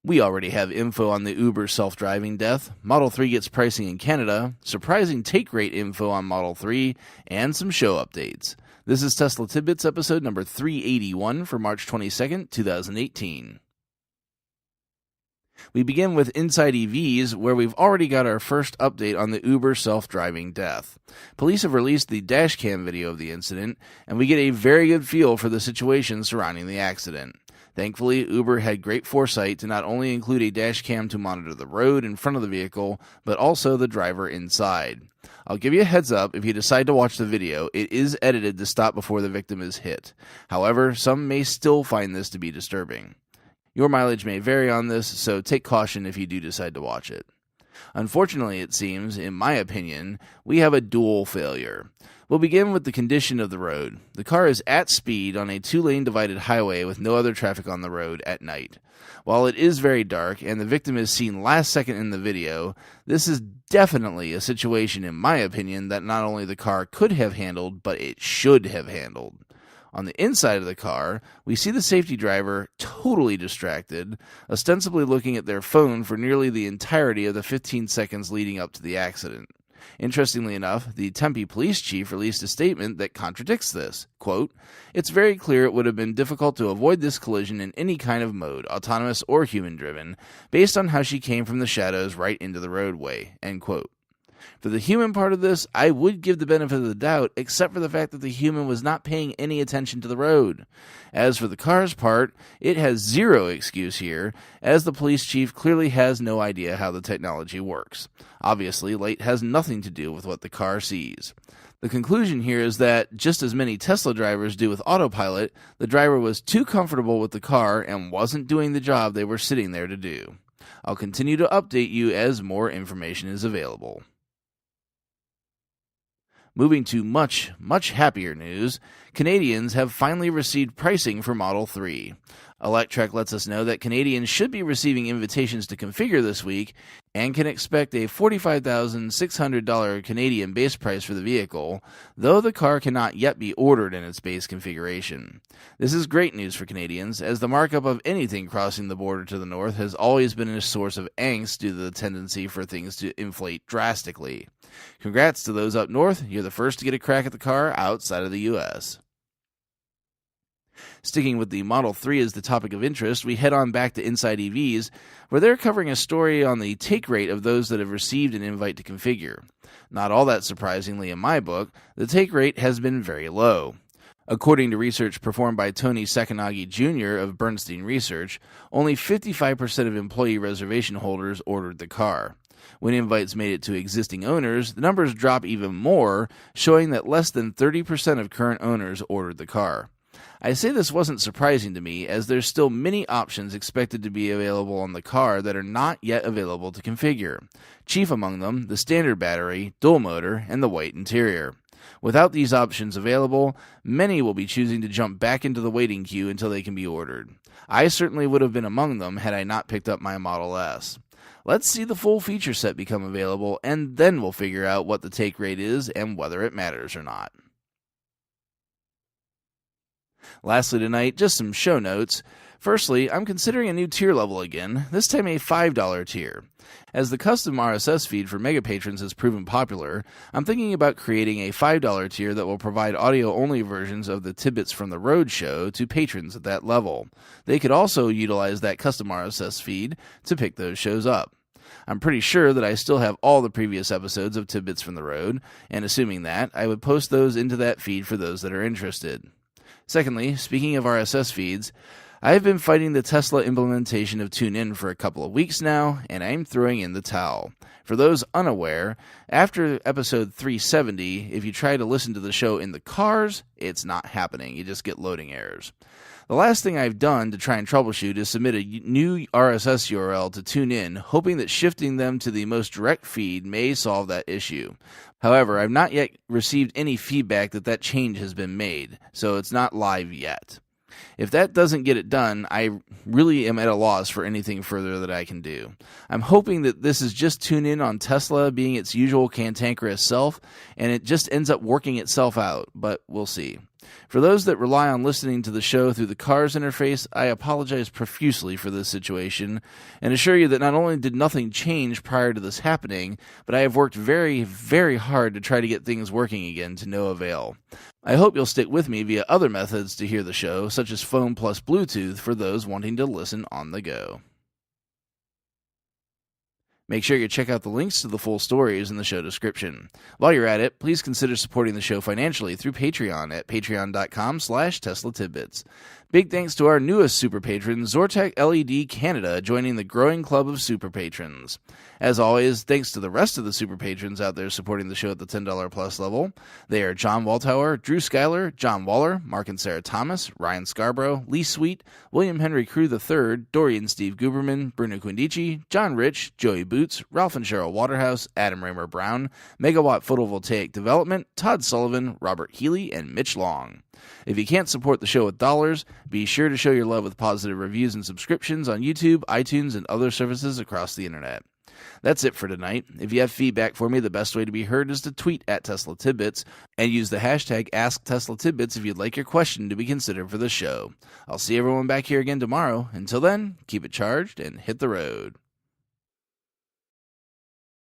We already have info on the Uber self-driving death, Model 3 gets pricing in Canada, surprising take rate info on Model 3, and some show updates. This is Tesla Tidbits episode number 381 for March 22nd, 2018. We begin with Inside EVs, where we've already got our first update on the Uber self-driving death. Police have released the dashcam video of the incident, and we get a very good feel for the situation surrounding the accident. Thankfully, Uber had great foresight to not only include a dashcam to monitor the road in front of the vehicle, but also the driver inside. I'll give you a heads up, if you decide to watch the video, it is edited to stop before the victim is hit. However, some may still find this to be disturbing. Your mileage may vary on this, so take caution if you do decide to watch it. Unfortunately, it seems, in my opinion, we have a dual failure. We'll begin with the condition of the road. The car is at speed on a two-lane divided highway with no other traffic on the road at night. While it is very dark and the victim is seen last second in the video, this is definitely a situation, in my opinion, that not only the car could have handled, but it should have handled. On the inside of the car, we see the safety driver totally distracted, ostensibly looking at their phone for nearly the entirety of the 15 seconds leading up to the accident. Interestingly enough, the Tempe police chief released a statement that contradicts this. Quote, "It's very clear it would have been difficult to avoid this collision in any kind of mode, autonomous or human-driven, based on how she came from the shadows right into the roadway." End quote. For the human part of this, I would give the benefit of the doubt, except for the fact that the human was not paying any attention to the road. As for the car's part, it has zero excuse here, as the police chief clearly has no idea how the technology works. Obviously, light has nothing to do with what the car sees. The conclusion here is that, just as many Tesla drivers do with autopilot, the driver was too comfortable with the car and wasn't doing the job they were sitting there to do. I'll continue to update you as more information is available. Moving to much, much happier news, Canadians have finally received pricing for Model 3. Electrek lets us know that Canadians should be receiving invitations to configure this week and can expect a $45,600 Canadian base price for the vehicle, though the car cannot yet be ordered in its base configuration. This is great news for Canadians, as the markup of anything crossing the border to the north has always been a source of angst due to the tendency for things to inflate drastically. Congrats to those up north, you're the first to get a crack at the car outside of the U.S. Sticking with the Model 3 as the topic of interest, we head on back to Inside EVs, where they're covering a story on the take rate of those that have received an invite to configure. Not all that surprisingly in my book, the take rate has been very low. According to research performed by Tony Sakanagi Jr. of Bernstein Research, only 55% of employee reservation holders ordered the car. When invites made it to existing owners, the numbers drop even more, showing that less than 30% of current owners ordered the car. I say this wasn't surprising to me, as there's still many options expected to be available on the car that are not yet available to configure. Chief among them, the standard battery, dual motor, and the white interior. Without these options available, many will be choosing to jump back into the waiting queue until they can be ordered. I certainly would have been among them had I not picked up my Model S. Let's see the full feature set become available, and then we'll figure out what the take rate is and whether it matters or not. Lastly tonight, just some show notes. Firstly, I'm considering a new tier level again, this time a $5 tier. As the custom RSS feed for Mega Patrons has proven popular, I'm thinking about creating a $5 tier that will provide audio-only versions of the Tidbits from the Road show to patrons at that level. They could also utilize that custom RSS feed to pick those shows up. I'm pretty sure that I still have all the previous episodes of Tidbits from the Road, and assuming that, I would post those into that feed for those that are interested. Secondly, speaking of RSS feeds, I have been fighting the Tesla implementation of TuneIn for a couple of weeks now, and I'm throwing in the towel. For those unaware, after episode 370, if you try to listen to the show in the cars, it's not happening. You just get loading errors. The last thing I've done to try and troubleshoot is submit a new RSS URL to TuneIn, hoping that shifting them to the most direct feed may solve that issue. However, I've not yet received any feedback that change has been made, so it's not live yet. If that doesn't get it done, I really am at a loss for anything further that I can do. I'm hoping that this is just TuneIn on Tesla being its usual cantankerous self, and it just ends up working itself out, but we'll see. For those that rely on listening to the show through the car's interface, I apologize profusely for this situation and assure you that not only did nothing change prior to this happening, but I have worked very, very hard to try to get things working again to no avail. I hope you'll stick with me via other methods to hear the show, such as phone plus Bluetooth for those wanting to listen on the go. Make sure you check out the links to the full stories in the show description. While you're at it, please consider supporting the show financially through Patreon at patreon.com/Tesla Tidbits. Big thanks to our newest super patron, Zortec LED Canada, joining the growing club of super patrons. As always, thanks to the rest of the super patrons out there supporting the show at the $10 plus level. They are John Waltauer, Drew Schuyler, John Waller, Mark and Sarah Thomas, Ryan Scarborough, Lee Sweet, William Henry Crew III, Dorian Steve Guberman, Bruno Quindici, John Rich, Joey Boots, Ralph and Cheryl Waterhouse, Adam Raymer Brown, Megawatt Photovoltaic Development, Todd Sullivan, Robert Healy, and Mitch Long. If you can't support the show with dollars, be sure to show your love with positive reviews and subscriptions on YouTube, iTunes, and other services across the internet. That's it for tonight. If you have feedback for me, the best way to be heard is to tweet at Tesla Tidbits and use the hashtag AskTeslaTidbits if you'd like your question to be considered for the show. I'll see everyone back here again tomorrow. Until then, keep it charged and hit the road.